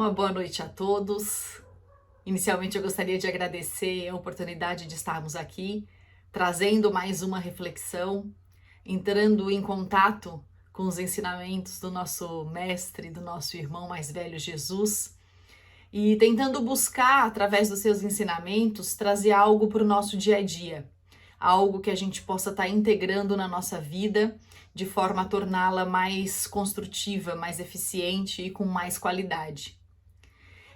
Uma boa noite a todos. Inicialmente eu gostaria de agradecer a oportunidade de estarmos aqui, trazendo mais uma reflexão, entrando em contato com os ensinamentos do nosso mestre, do nosso irmão mais velho Jesus, e tentando buscar, através dos seus ensinamentos, trazer algo para o nosso dia a dia, algo que a gente possa estar integrando na nossa vida, de forma a torná-la mais construtiva, mais eficiente e com mais qualidade.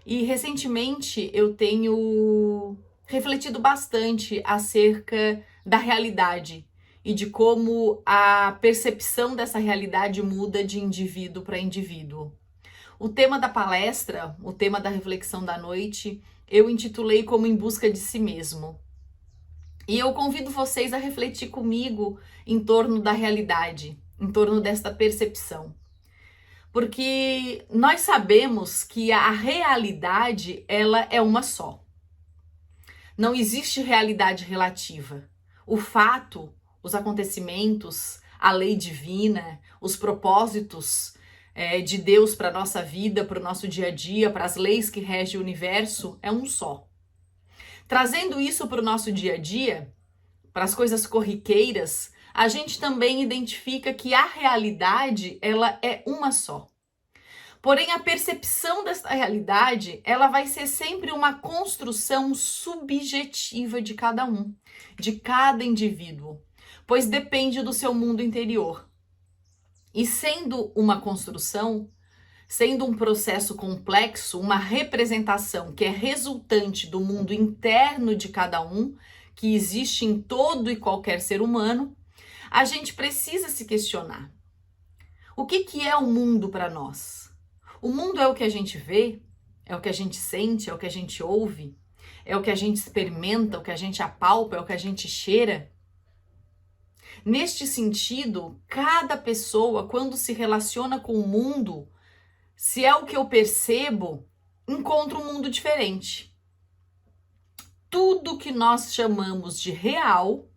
E recentemente eu tenho refletido bastante acerca da realidade e de como a percepção dessa realidade muda de indivíduo para indivíduo. O tema da palestra, o tema da reflexão da noite, eu intitulei como Em Busca de Si Mesmo. E eu convido vocês a refletir comigo em torno da realidade, em torno desta percepção. Porque nós sabemos que a realidade, ela é uma só. Não existe realidade relativa. O fato, os acontecimentos, a lei divina, os propósitos de Deus para a nossa vida, para o nosso dia a dia, para as leis que regem o universo, é um só. Trazendo isso para o nosso dia a dia, para as coisas corriqueiras, a gente também identifica que a realidade, ela é uma só. Porém, a percepção dessa realidade, ela vai ser sempre uma construção subjetiva de cada um, de cada indivíduo, pois depende do seu mundo interior. E sendo uma construção, sendo um processo complexo, uma representação que é resultante do mundo interno de cada um, que existe em todo e qualquer ser humano, a gente precisa se questionar. O que é o mundo para nós? O mundo é o que a gente vê, é o que a gente sente, é o que a gente ouve, é o que a gente experimenta, é o que a gente apalpa, é o que a gente cheira. Neste sentido, cada pessoa, quando se relaciona com o mundo, se é o que eu percebo, encontra um mundo diferente. Tudo que nós chamamos de real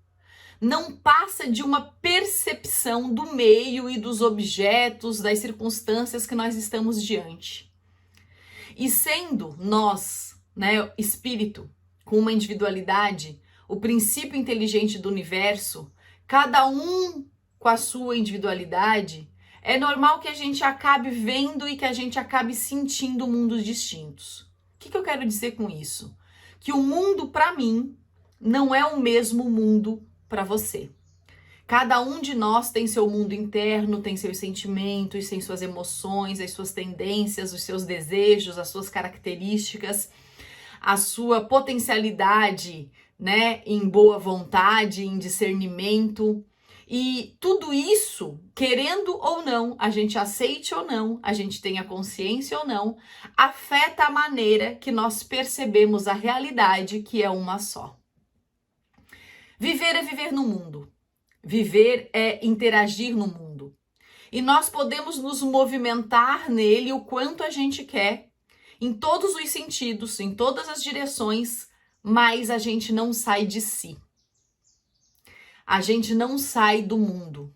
não passa de uma percepção do meio e dos objetos, das circunstâncias que nós estamos diante. E sendo nós, espírito, com uma individualidade, o princípio inteligente do universo, cada um com a sua individualidade, é normal que a gente acabe vendo e que a gente acabe sentindo mundos distintos. O que eu quero dizer com isso? Que o mundo, para mim, não é o mesmo mundo para você. Cada um de nós tem seu mundo interno, tem seus sentimentos, tem suas emoções, as suas tendências, os seus desejos, as suas características, a sua potencialidade, em boa vontade, em discernimento. E tudo isso, querendo ou não, a gente aceite ou não, a gente tenha consciência ou não, afeta a maneira que nós percebemos a realidade, que é uma só. Viver é viver no mundo. Viver é interagir no mundo. E nós podemos nos movimentar nele o quanto a gente quer, em todos os sentidos, em todas as direções, mas a gente não sai de si. A gente não sai do mundo.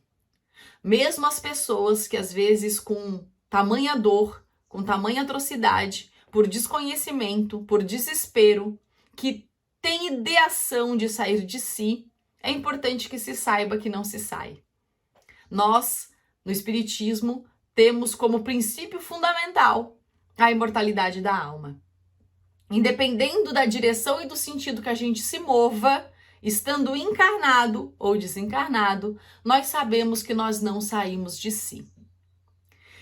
Mesmo as pessoas que às vezes com tamanha dor, com tamanha atrocidade, por desconhecimento, por desespero, que tem ideação de sair de si, é importante que se saiba que não se sai. Nós, no Espiritismo, temos como princípio fundamental a imortalidade da alma. Independendo da direção e do sentido que a gente se mova, estando encarnado ou desencarnado, nós sabemos que nós não saímos de si.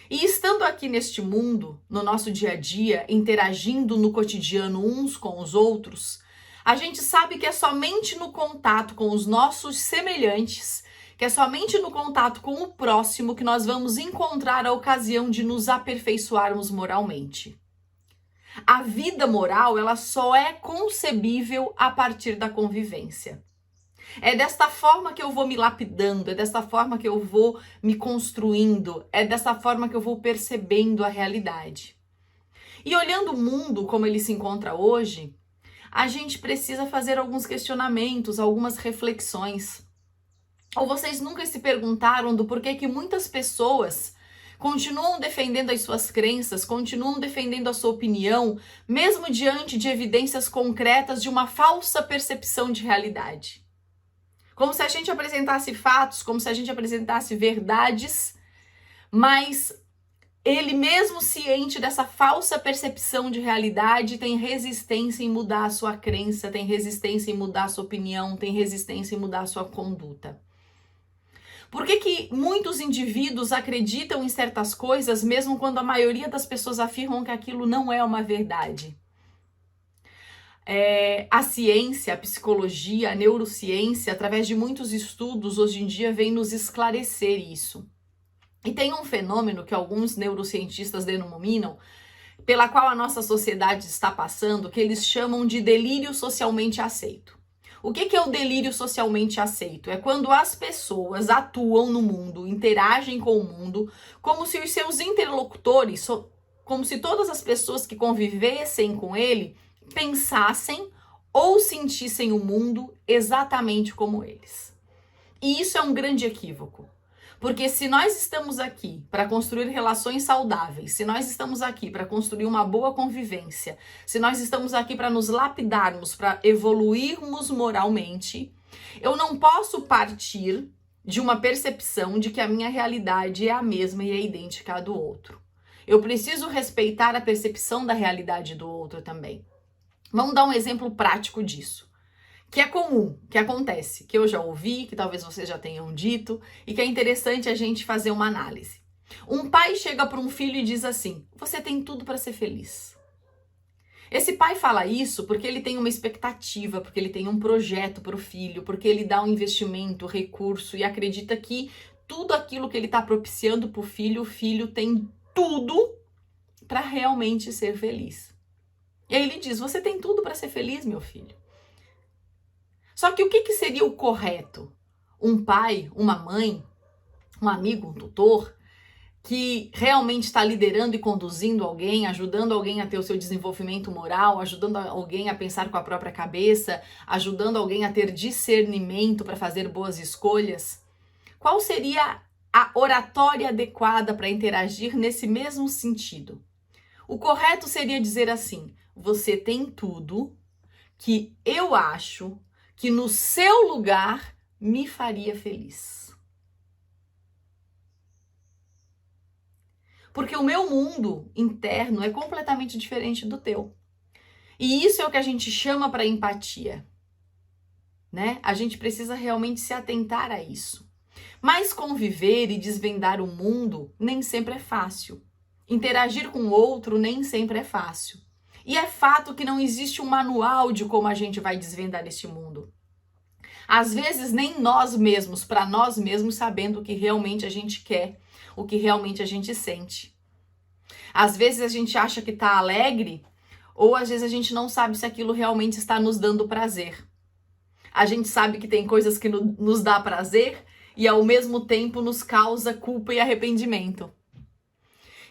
E estando aqui neste mundo, no nosso dia a dia, interagindo no cotidiano uns com os outros, a gente sabe que é somente no contato com os nossos semelhantes, que é somente no contato com o próximo que nós vamos encontrar a ocasião de nos aperfeiçoarmos moralmente. A vida moral, ela só é concebível a partir da convivência. É desta forma que eu vou me lapidando, é desta forma que eu vou me construindo, é desta forma que eu vou percebendo a realidade. E olhando o mundo como ele se encontra hoje, a gente precisa fazer alguns questionamentos, algumas reflexões. Ou vocês nunca se perguntaram do porquê que muitas pessoas, continuam defendendo as suas crenças, continuam defendendo a sua opinião, mesmo diante de evidências concretas de uma falsa percepção de realidade. Como se a gente apresentasse fatos, como se a gente apresentasse verdades, mas ele mesmo ciente dessa falsa percepção de realidade tem resistência em mudar a sua crença, tem resistência em mudar a sua opinião, tem resistência em mudar a sua conduta. Por que muitos indivíduos acreditam em certas coisas, mesmo quando a maioria das pessoas afirmam que aquilo não é uma verdade? A ciência, a psicologia, a neurociência, através de muitos estudos, hoje em dia, vem nos esclarecer isso. E tem um fenômeno que alguns neurocientistas denominam, pela qual a nossa sociedade está passando, que eles chamam de delírio socialmente aceito. O que é o delírio socialmente aceito? É quando as pessoas atuam no mundo, interagem com o mundo, como se os seus interlocutores, como se todas as pessoas que convivessem com ele, pensassem ou sentissem o mundo exatamente como eles. E isso é um grande equívoco. Porque se nós estamos aqui para construir relações saudáveis, se nós estamos aqui para construir uma boa convivência, se nós estamos aqui para nos lapidarmos, para evoluirmos moralmente, eu não posso partir de uma percepção de que a minha realidade é a mesma e é idêntica à do outro. Eu preciso respeitar a percepção da realidade do outro também. Vamos dar um exemplo prático disso. Que é comum, que acontece, que eu já ouvi, que talvez vocês já tenham dito, e que é interessante a gente fazer uma análise. Um pai chega para um filho e diz assim: você tem tudo para ser feliz. Esse pai fala isso porque ele tem uma expectativa, porque ele tem um projeto para o filho, porque ele dá um investimento, recurso e acredita que tudo aquilo que ele está propiciando para o filho tem tudo para realmente ser feliz. E aí ele diz: você tem tudo para ser feliz, meu filho. Só que o que seria o correto? Um pai, uma mãe, um amigo, um tutor, que realmente está liderando e conduzindo alguém, ajudando alguém a ter o seu desenvolvimento moral, ajudando alguém a pensar com a própria cabeça, ajudando alguém a ter discernimento para fazer boas escolhas. Qual seria a oratória adequada para interagir nesse mesmo sentido? O correto seria dizer assim: você tem tudo que eu acho que no seu lugar me faria feliz. Porque o meu mundo interno é completamente diferente do teu. E isso é o que a gente chama para empatia, né? A gente precisa realmente se atentar a isso. Mas conviver e desvendar o mundo nem sempre é fácil. Interagir com o outro nem sempre é fácil. E é fato que não existe um manual de como a gente vai desvendar este mundo. Às vezes nem nós mesmos, para nós mesmos, sabendo o que realmente a gente quer, o que realmente a gente sente. Às vezes a gente acha que está alegre, ou às vezes a gente não sabe se aquilo realmente está nos dando prazer. A gente sabe que tem coisas que nos dá prazer e ao mesmo tempo nos causa culpa e arrependimento.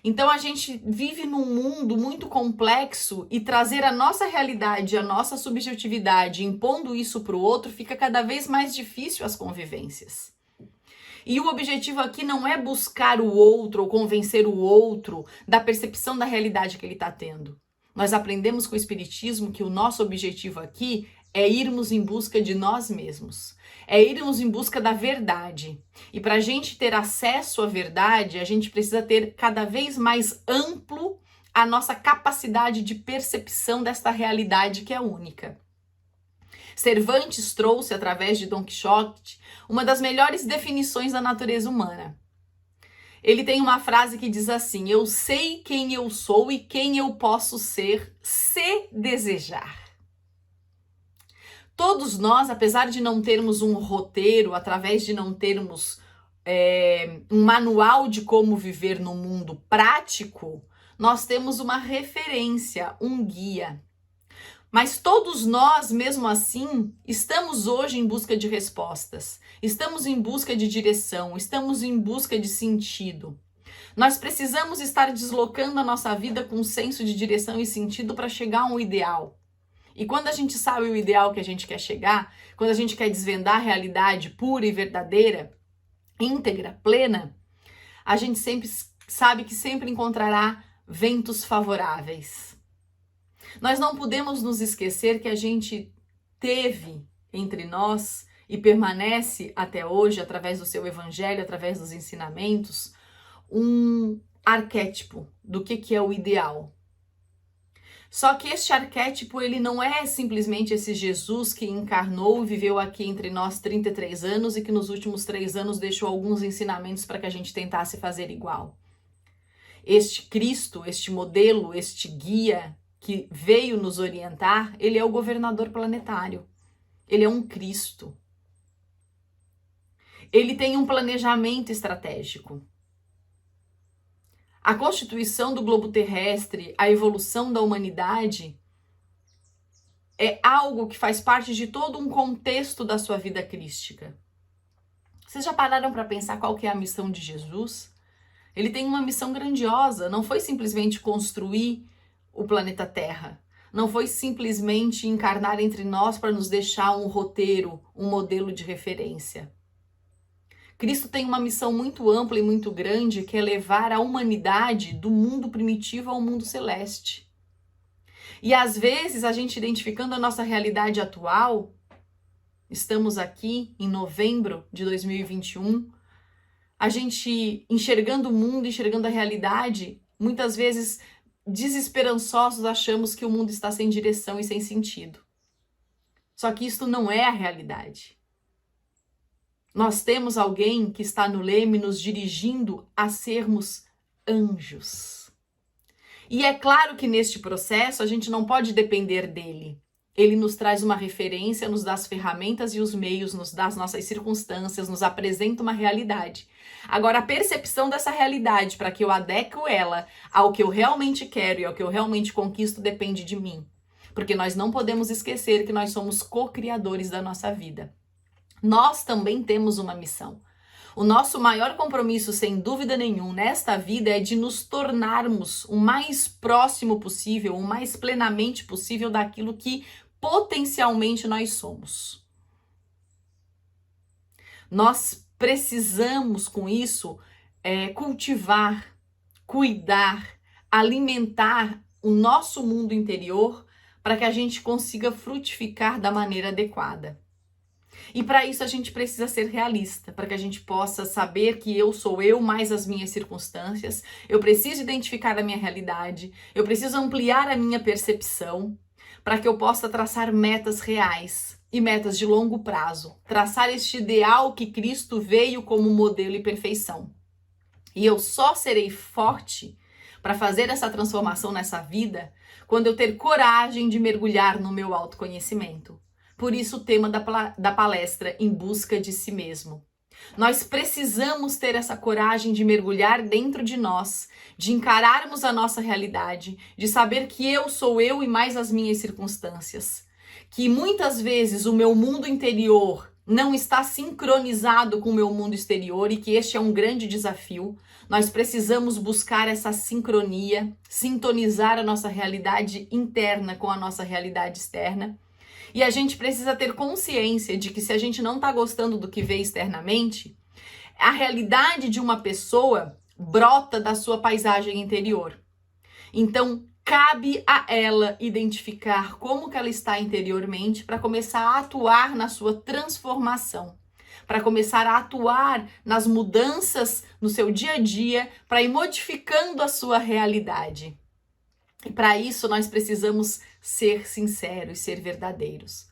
Então a gente vive num mundo muito complexo e trazer a nossa realidade, a nossa subjetividade, impondo isso para o outro, fica cada vez mais difícil as convivências. E o objetivo aqui não é buscar o outro ou convencer o outro da percepção da realidade que ele está tendo. Nós aprendemos com o Espiritismo que o nosso objetivo aqui é irmos em busca de nós mesmos, é irmos em busca da verdade. E para a gente ter acesso à verdade, a gente precisa ter cada vez mais amplo a nossa capacidade de percepção desta realidade que é única. Cervantes trouxe, através de Dom Quixote, uma das melhores definições da natureza humana. Ele tem uma frase que diz assim: eu sei quem eu sou e quem eu posso ser, se desejar. Todos nós, apesar de não termos um roteiro, através de não termos um manual de como viver no mundo prático, nós temos uma referência, um guia. Mas todos nós, mesmo assim, estamos hoje em busca de respostas, estamos em busca de direção, estamos em busca de sentido. Nós precisamos estar deslocando a nossa vida com um senso de direção e sentido para chegar a um ideal. E quando a gente sabe o ideal que a gente quer chegar, quando a gente quer desvendar a realidade pura e verdadeira, íntegra, plena, a gente sempre sabe que sempre encontrará ventos favoráveis. Nós não podemos nos esquecer que a gente teve entre nós e permanece até hoje, através do seu evangelho, através dos ensinamentos, um arquétipo do que é o ideal. Só que este arquétipo, ele não é simplesmente esse Jesus que encarnou e viveu aqui entre nós 33 anos e que nos últimos 3 anos deixou alguns ensinamentos para que a gente tentasse fazer igual. Este Cristo, este modelo, este guia que veio nos orientar, ele é o governador planetário. Ele é um Cristo. Ele tem um planejamento estratégico. A constituição do globo terrestre, a evolução da humanidade, é algo que faz parte de todo um contexto da sua vida crística. Vocês já pararam para pensar qual que é a missão de Jesus? Ele tem uma missão grandiosa, não foi simplesmente construir o planeta Terra. Não foi simplesmente encarnar entre nós para nos deixar um roteiro, um modelo de referência. Cristo tem uma missão muito ampla e muito grande, que é levar a humanidade do mundo primitivo ao mundo celeste. E às vezes, a gente identificando a nossa realidade atual, estamos aqui em novembro de 2021, a gente enxergando o mundo, enxergando a realidade, muitas vezes desesperançosos achamos que o mundo está sem direção e sem sentido. Só que isso não é a realidade. Nós temos alguém que está no leme nos dirigindo a sermos anjos. E é claro que neste processo a gente não pode depender dele. Ele nos traz uma referência, nos dá as ferramentas e os meios, nos dá as nossas circunstâncias, nos apresenta uma realidade. Agora, a percepção dessa realidade, para que eu adeque ela ao que eu realmente quero e ao que eu realmente conquisto, depende de mim. Porque nós não podemos esquecer que nós somos co-criadores da nossa vida. Nós também temos uma missão. O nosso maior compromisso, sem dúvida nenhuma, nesta vida é de nos tornarmos o mais próximo possível, o mais plenamente possível daquilo que potencialmente nós somos. Nós precisamos, com isso, cultivar, cuidar, alimentar o nosso mundo interior para que a gente consiga frutificar da maneira adequada. E para isso a gente precisa ser realista, para que a gente possa saber que eu sou eu mais as minhas circunstâncias, eu preciso identificar a minha realidade, eu preciso ampliar a minha percepção, para que eu possa traçar metas reais e metas de longo prazo, traçar este ideal que Cristo veio como modelo e perfeição. E eu só serei forte para fazer essa transformação nessa vida quando eu ter coragem de mergulhar no meu autoconhecimento. Por isso o tema da palestra, Em Busca de Si Mesmo. Nós precisamos ter essa coragem de mergulhar dentro de nós, de encararmos a nossa realidade, de saber que eu sou eu e mais as minhas circunstâncias. Que muitas vezes o meu mundo interior não está sincronizado com o meu mundo exterior e que este é um grande desafio. Nós precisamos buscar essa sincronia, sintonizar a nossa realidade interna com a nossa realidade externa. E a gente precisa ter consciência de que se a gente não está gostando do que vê externamente, a realidade de uma pessoa brota da sua paisagem interior. Então, cabe a ela identificar como que ela está interiormente para começar a atuar na sua transformação, para começar a atuar nas mudanças no seu dia a dia, para ir modificando a sua realidade. E para isso nós precisamos ser sinceros, ser verdadeiros.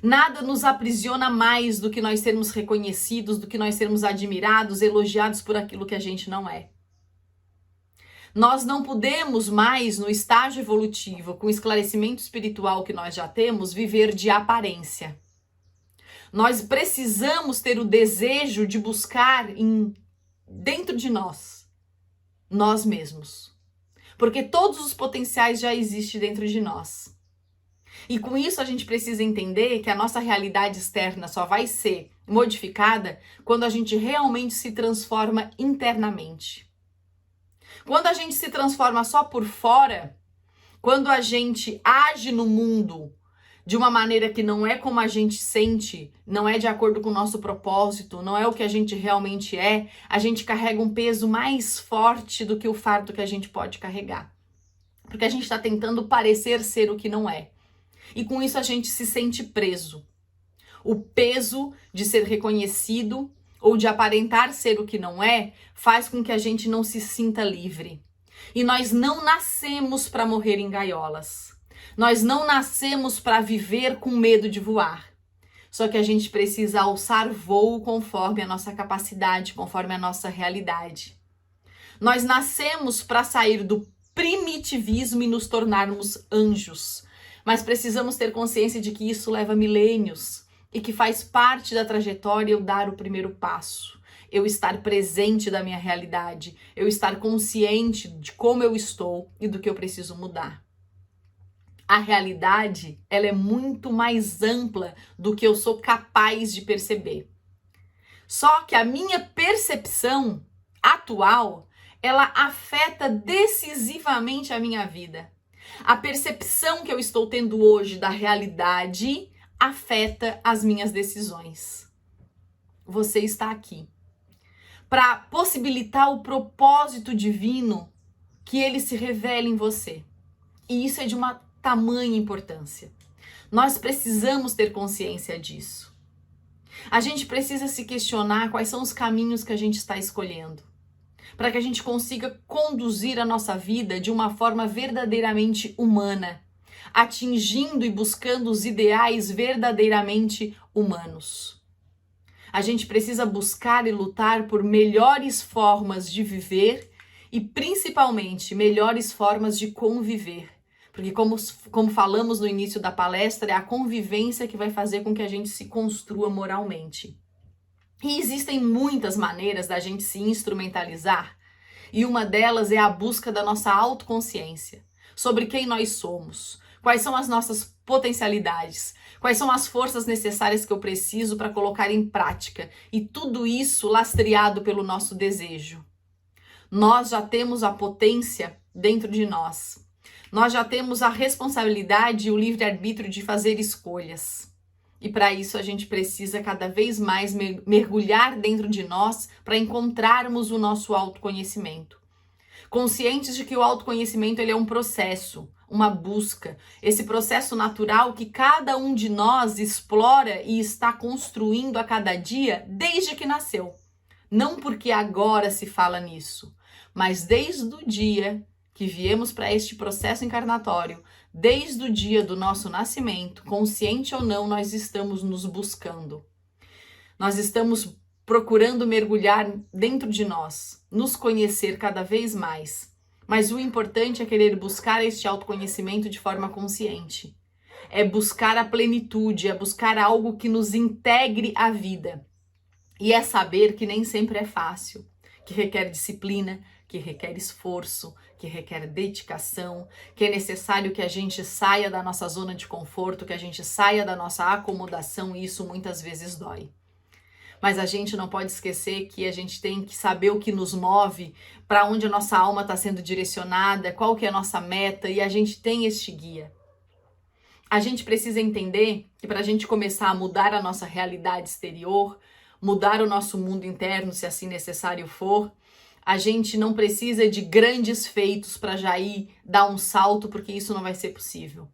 Nada nos aprisiona mais do que nós sermos reconhecidos, do que nós sermos admirados, elogiados por aquilo que a gente não é. Nós não podemos mais, no estágio evolutivo, com o esclarecimento espiritual que nós já temos, viver de aparência. Nós precisamos ter o desejo de buscar dentro de nós mesmos. Porque todos os potenciais já existem dentro de nós. E com isso a gente precisa entender que a nossa realidade externa só vai ser modificada quando a gente realmente se transforma internamente. Quando a gente se transforma só por fora, quando a gente age no mundo de uma maneira que não é como a gente sente, não é de acordo com o nosso propósito, não é o que a gente realmente é, a gente carrega um peso mais forte do que o fardo que a gente pode carregar. Porque a gente está tentando parecer ser o que não é. E com isso a gente se sente preso. O peso de ser reconhecido ou de aparentar ser o que não é faz com que a gente não se sinta livre. E nós não nascemos para morrer em gaiolas. Nós não nascemos para viver com medo de voar. Só que a gente precisa alçar voo conforme a nossa capacidade, conforme a nossa realidade. Nós nascemos para sair do primitivismo e nos tornarmos anjos. Mas precisamos ter consciência de que isso leva milênios e que faz parte da trajetória eu dar o primeiro passo. Eu estar presente da minha realidade, eu estar consciente de como eu estou e do que eu preciso mudar. A realidade, ela é muito mais ampla do que eu sou capaz de perceber. Só que a minha percepção atual, ela afeta decisivamente a minha vida. A percepção que eu estou tendo hoje da realidade afeta as minhas decisões. Você está aqui para possibilitar o propósito divino que ele se revela em você. E isso é de uma tamanha importância. Nós precisamos ter consciência disso. A gente precisa se questionar quais são os caminhos que a gente está escolhendo, para que a gente consiga conduzir a nossa vida de uma forma verdadeiramente humana, atingindo e buscando os ideais verdadeiramente humanos. A gente precisa buscar e lutar por melhores formas de viver e principalmente melhores formas de conviver. Porque como falamos no início da palestra, é a convivência que vai fazer com que a gente se construa moralmente. E existem muitas maneiras da gente se instrumentalizar, e uma delas é a busca da nossa autoconsciência, sobre quem nós somos, quais são as nossas potencialidades, quais são as forças necessárias que eu preciso para colocar em prática, e tudo isso lastreado pelo nosso desejo. Nós já temos a potência dentro de nós. Nós já temos a responsabilidade e o livre-arbítrio de fazer escolhas. E para isso a gente precisa cada vez mais mergulhar dentro de nós para encontrarmos o nosso autoconhecimento. Conscientes de que o autoconhecimento ele é um processo, uma busca, esse processo natural que cada um de nós explora e está construindo a cada dia desde que nasceu. Não porque agora se fala nisso, mas desde o dia que viemos para este processo encarnatório, desde o dia do nosso nascimento, consciente ou não, nós estamos nos buscando. Nós estamos procurando mergulhar dentro de nós, nos conhecer cada vez mais. Mas o importante é querer buscar este autoconhecimento de forma consciente. É buscar a plenitude, é buscar algo que nos integre à vida. E é saber que nem sempre é fácil, que requer disciplina, que requer esforço, que requer dedicação, que é necessário que a gente saia da nossa zona de conforto, que a gente saia da nossa acomodação, e isso muitas vezes dói. Mas a gente não pode esquecer que a gente tem que saber o que nos move, para onde a nossa alma está sendo direcionada, qual que é a nossa meta, e a gente tem este guia. A gente precisa entender que para a gente começar a mudar a nossa realidade exterior, mudar o nosso mundo interno, se assim necessário for, a gente não precisa de grandes feitos para já ir dar um salto, porque isso não vai ser possível.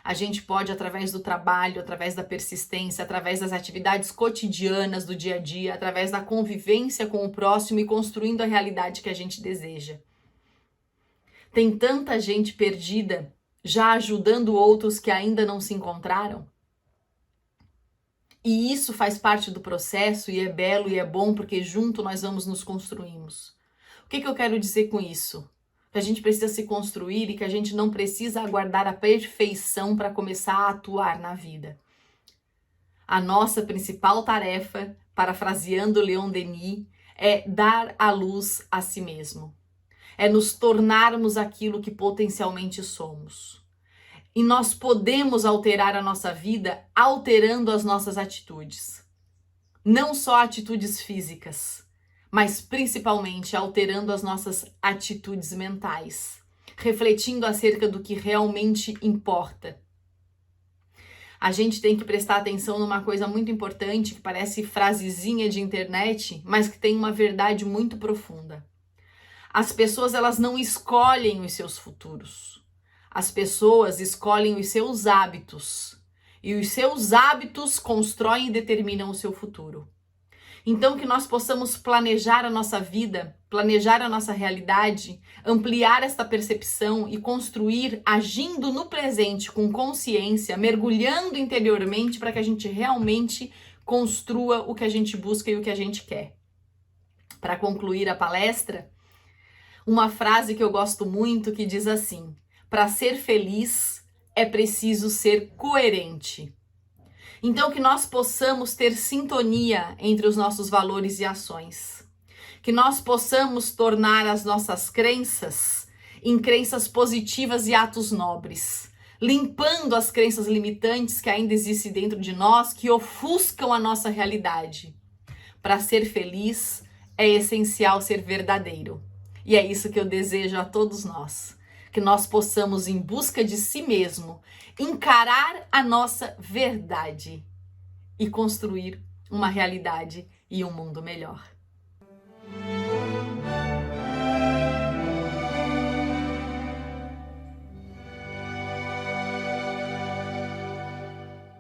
A gente pode, através do trabalho, através da persistência, através das atividades cotidianas do dia a dia, através da convivência com o próximo e construindo a realidade que a gente deseja. Tem tanta gente perdida, já ajudando outros que ainda não se encontraram. E isso faz parte do processo e é belo e é bom porque junto nós vamos nos construirmos. O que eu quero dizer com isso? Que a gente precisa se construir e que a gente não precisa aguardar a perfeição para começar a atuar na vida. A nossa principal tarefa, parafraseando Leon Denis, é dar a luz a si mesmo. É nos tornarmos aquilo que potencialmente somos. E nós podemos alterar a nossa vida alterando as nossas atitudes. Não só atitudes físicas, mas principalmente alterando as nossas atitudes mentais, refletindo acerca do que realmente importa. A gente tem que prestar atenção numa coisa muito importante, que parece frasezinha de internet, mas que tem uma verdade muito profunda. As pessoas, elas não escolhem os seus futuros. As pessoas escolhem os seus hábitos. E os seus hábitos constroem e determinam o seu futuro. Então, que nós possamos planejar a nossa vida, planejar a nossa realidade, ampliar esta percepção e construir agindo no presente com consciência, mergulhando interiormente para que a gente realmente construa o que a gente busca e o que a gente quer. Para concluir a palestra, uma frase que eu gosto muito que diz assim: para ser feliz é preciso ser coerente. Então, que nós possamos ter sintonia entre os nossos valores e ações. Que nós possamos tornar as nossas crenças em crenças positivas e atos nobres, limpando as crenças limitantes que ainda existem dentro de nós, que ofuscam a nossa realidade. Para ser feliz, é essencial ser verdadeiro. E é isso que eu desejo a todos nós. Que nós possamos, em busca de si mesmo, encarar a nossa verdade e construir uma realidade e um mundo melhor.